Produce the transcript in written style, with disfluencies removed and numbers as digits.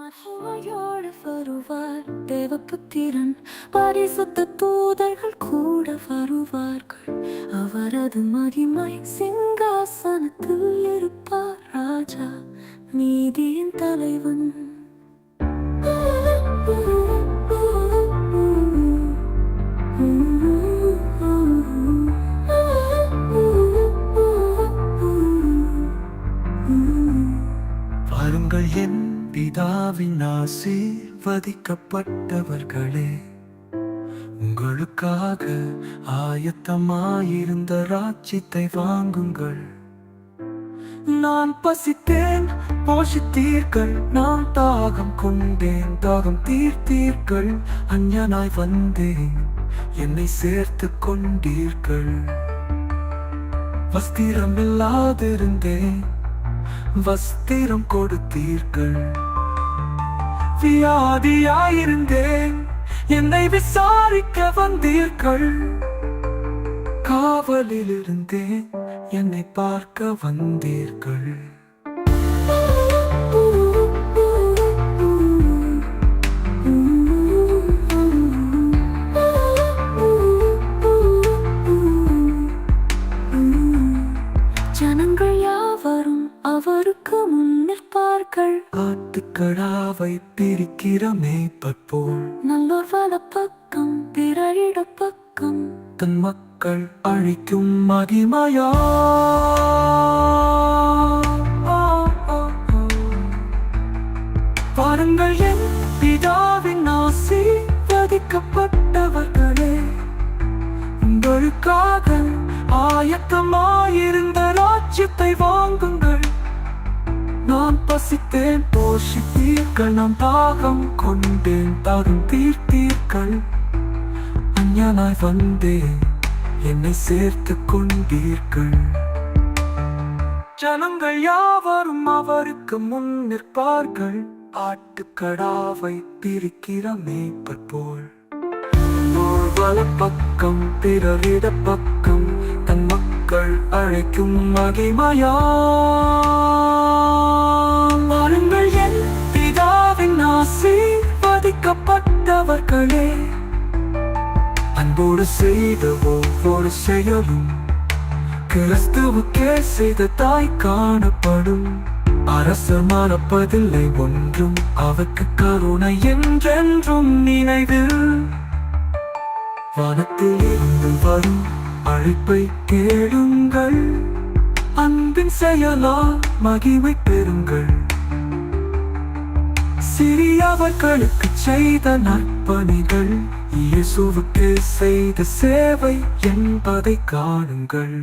மகிமையோடு வருவார் தேவபுத்திரன். பரிசுத்த தூதர்கள் கூட வருவார்கள். அவரது மகிமை சிங்காசனத்தில் இருப்பார். ராஜா நீதியின் தலைவன். வாருங்கள் என் பிதாவின் ஆசீர்வதிக்கப்பட்டவர்களே, உங்களுக்காக ஆயத்தமாயிருந்த ராஜ்யத்தை வாங்குங்கள். நான் பசித்தேன், போஷித்தீர்கள். நான் தாகம் கொண்டேன், தாகம் தீர்த்தீர்கள். அஞ்ஞனாய் வந்தேன், என்னை சேர்த்து கொண்டீர்கள். வஸ்திரம் இல்லாதிருந்தேன், வஸ்திரம் கொடுத்தீர்கள். வியாதியாயிருந்தேன், என்னை விசாரிக்க வந்தீர்கள். காவலில் இருந்தேன், என்னை பார்க்க வந்தீர்கள். ஜனங்கள் யாவரும் அவருக்கு முன் நிற்பார்கள். ஆட்டுக்கடாவை பிரிக்கிற மேய்ப்பர் போல் நல்லோர் வலப்பக்கம் பிறரிட பக்கம் தன் மக்கள் அழிக்கும் மகிமையா. பாருங்கள் என் பிதாவின் ஆசீர்வதிக்கப்பட்டவர்களே, உங்களுக்காக ஆயத்தமாயிருந்த ராஜ்யத்தை வாங்குங்கள். நான் பசித்தேன், போஷித்தீர்கள். நான் தாகம் கொண்டேன், தாகம் தீர்த்தீர்கள். அஞ்ஞனாய் வந்தேன், என்னை சேர்த்து கொண்டீர்கள். ஜனங்கள் யாவரும் அவருக்கு முன் நிற்பார்கள். ஆட்டுக்கடாவை பிரிக்கிற மேய்ப்பர் போல் வலப்பக்கம் பிறரிட பக்கம் தன் மக்கள் அழைக்கும் மகிமையா. வாருங்கள் என் பிதாவின் ஆசீர்வதிக்கப்பட்டவர்களே, அன்போடு செய்த ஒவ்வொரு செயலும் கிறிஸ்துவுக்கே செய்ததாய் காணப்படும். அரசர் மறப்பதில்லை ஒன்றும், அவருக்கு கருணை என்றென்றும் நினைவில். வானத்தில் இருந்து வரும் அழைப்பை கேளுங்கள். அன்பின் செயலால் மகிமை பெறுங்கள். சிறியவர்களுக்கு செய்த நற்பணிகள், இயேசுவுக்கு செய்த சேவை என்பதை காணுங்கள்.